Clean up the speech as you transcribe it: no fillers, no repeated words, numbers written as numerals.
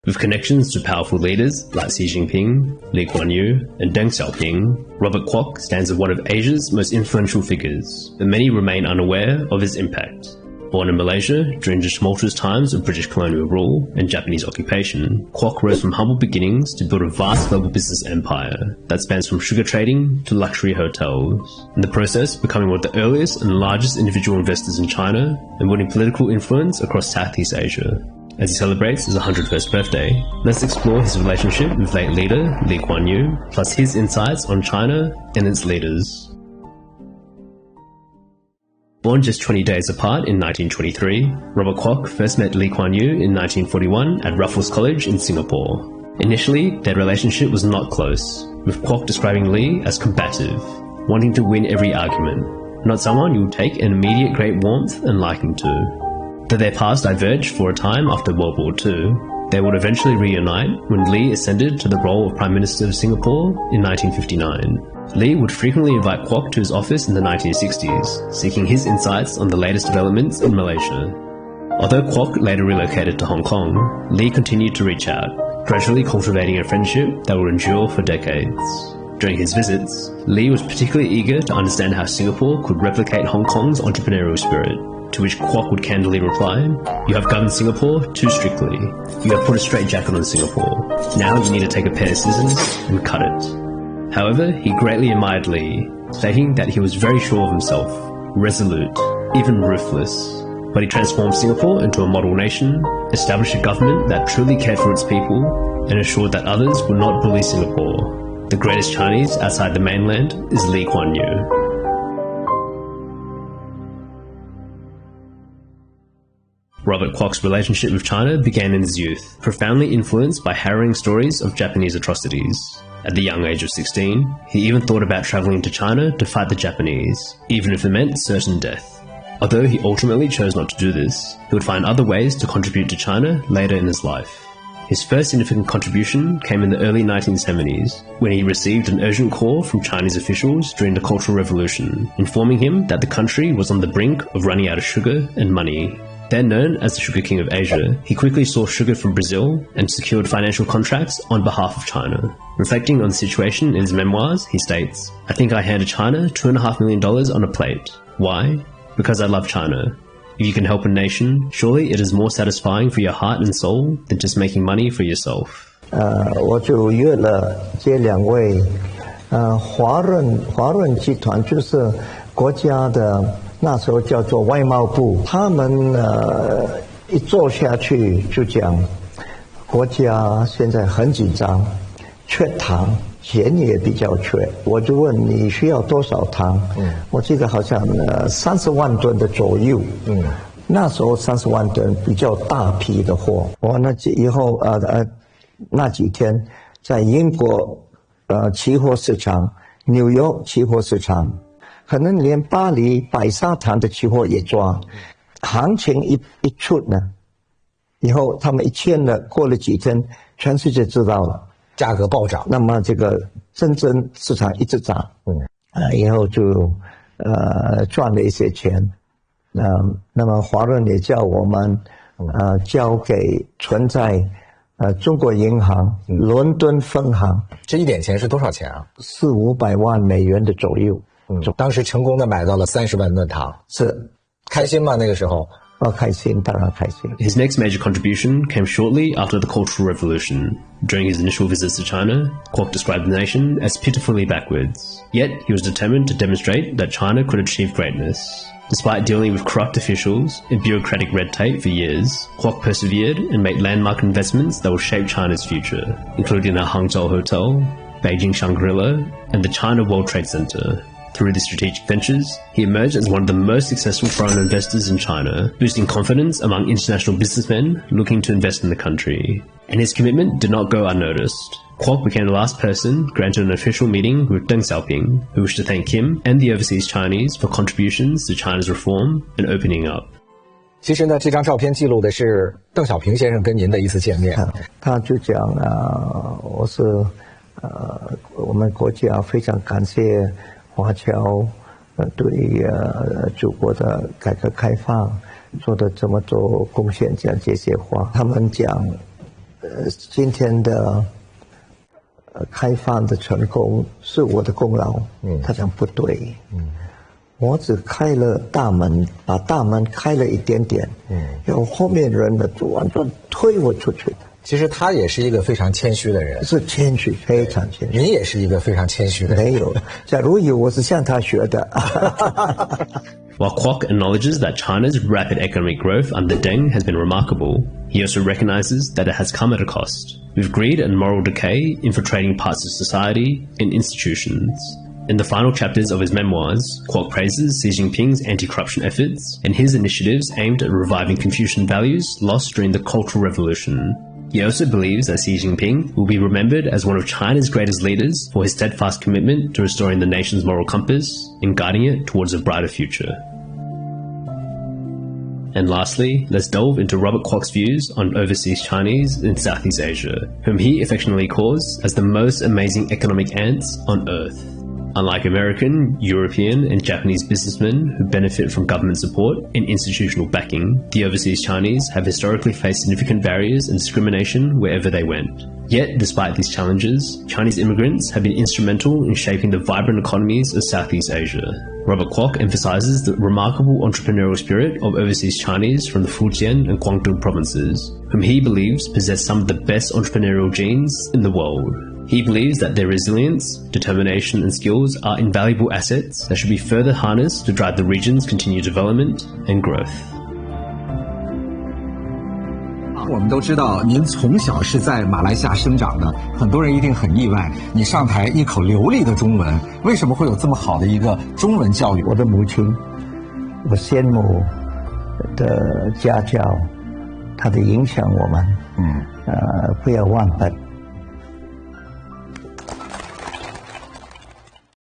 With connections to powerful leaders like Xi Jinping, Lee Kuan Yew, and Deng Xiaoping, Robert Kwok stands as one of Asia's most influential figures, but many remain unaware of his impact. Born in Malaysia during the tumultuous times of British colonial rule and Japanese occupation, Kwok rose from humble beginnings to build a vast global business empire that spans from sugar trading to luxury hotels, in the process becoming one of the earliest and largest individual investors in China and winning political influence across Southeast Asia. As he celebrates his 101st birthday, let's explore his relationship with late leader Lee Kuan Yew, plus his insights on China and its leaders. Born just 20 days apart in 1923, Robert Kwok first met Lee Kuan Yew in 1941 at Raffles College in Singapore. Initially, their relationship was not close, with Kwok describing Lee as combative, wanting to win every argument, not someone you would take an immediate great warmth and liking to. Though their paths diverged for a time after World War II, they would eventually reunite when Lee ascended to the role of Prime Minister of Singapore in 1959. Lee would frequently invite Kwok to his office in the 1960s, seeking his insights on the latest developments in Malaysia. Although Kwok later relocated to Hong Kong, Lee continued to reach out, gradually cultivating a friendship that would endure for decades. During his visits, Lee was particularly eager to understand how Singapore could replicate Hong Kong's entrepreneurial spirit, to which Kwok would candidly reply, "You have governed Singapore too strictly. You have put a straitjacket on Singapore. Now you need to take a pair of scissors and cut it." However, he greatly admired Lee, stating that he was very sure of himself, resolute, even ruthless. But he transformed Singapore into a model nation, established a government that truly cared for its people, and assured that others would not bully Singapore. The greatest Chinese outside the mainland is Lee Kuan Yew. Robert Kwok's relationship with China began in his youth, profoundly influenced by harrowing stories of Japanese atrocities. At the young age of 16, he even thought about travelling to China to fight the Japanese, even if it meant certain death. Although he ultimately chose not to do this, he would find other ways to contribute to China later in his life. His first significant contribution came in the early 1970s, when he received an urgent call from Chinese officials during the Cultural Revolution, informing him that the country was on the brink of running out of sugar and money. Then known as the Sugar King of Asia, he quickly sourced sugar from Brazil and secured financial contracts on behalf of China. Reflecting on the situation in his memoirs, he states, "I think I handed China $2.5 million on a plate. Why? Because I love China. If you can help a nation, surely it is more satisfying for your heart and soul than just making money for yourself." 我就约了这两位华润集团，就是国家的。那时候叫做外贸部，他们一坐下去就讲，国家现在很紧张，缺糖，钱也比较缺。我就问你需要多少糖？我记得好像30万吨的左右。那时候30万吨比较大批的货。我那以后那几天在英国期货市场、纽约期货市场。可能连巴黎白砂糖的期货也抓，行情一出呢，以后他们一签了，过了几天，全世界知道了，价格暴涨。那么这个真正市场一直涨，以后就赚了一些钱，那么华润也叫我们交给存在中国银行伦敦分行。这一点钱是多少钱啊？400-500万美元的左右。当时成功的买到了30万吨糖，是开心吗？那个时候？开心，当然开心。 His next major contribution came shortly after the Cultural Revolution. During his initial visits to China, Kwok described the nation as pitifully backwards. Yet, he was determined to demonstrate that China could achieve greatness. Despite dealing with corrupt officials and bureaucratic red tape for years, Kwok persevered and made landmark investments that will shape China's future, including the Hangzhou Hotel, Beijing Shangri-La, and the China World Trade Center. Through these strategic ventures, he emerged as one of the most successful foreign investors in China, boosting confidence among international businessmen looking to invest in the country. And his commitment did not go unnoticed. Kwok became the last person granted an official meeting with Deng Xiaoping, who wished to thank him and the overseas Chinese for contributions to China's reform and opening up. 其实呢，这张照片记录的是邓小平先生跟您的一次见面。他就讲我是我们国家非常感谢华侨对祖国的改革开放做的这么多贡献，讲这些话。他们讲今天的开放的成功是我的功劳。他讲不对，我只开了大门，把大门开了一点点，有后面人的完全推我出去。其实他也是一个非常谦虚的人，是谦虚，非常谦虚。您也是一个非常谦虚的人。没有，假如有，我是向他学的。While Kwok acknowledges that China's rapid economic growth under Deng has been remarkable, he also recognizes that it has come at a cost, with greed and moral decay infiltrating parts of society and institutions. In the final chapters of his memoirs, Kwok praises Xi Jinping's anti-corruption efforts and his initiatives aimed at reviving Confucian values lost during the Cultural Revolution. He also believes that Xi Jinping will be remembered as one of China's greatest leaders for his steadfast commitment to restoring the nation's moral compass and guiding it towards a brighter future. And lastly, let's delve into Robert Kwok's views on overseas Chinese in Southeast Asia, whom he affectionately calls as the most amazing economic ants on earth. Unlike American, European, and Japanese businessmen who benefit from government support and institutional backing, the overseas Chinese have historically faced significant barriers and discrimination wherever they went. Yet, despite these challenges, Chinese immigrants have been instrumental in shaping the vibrant economies of Southeast Asia. Robert Kwok emphasizes the remarkable entrepreneurial spirit of overseas Chinese from the Fujian and Guangdong provinces, whom he believes possess some of the best entrepreneurial genes in the world. He believes that their resilience, determination, and skills are invaluable assets that should be further harnessed to drive the region's continued development and growth. 我们都知道您从小是在马来西亚生长的，很多人一定很意外，你上台一口流利的中文，为什么会有这么好的一个中文教育？我的母亲，我羡慕的家教，它的影响我们，不要忘本。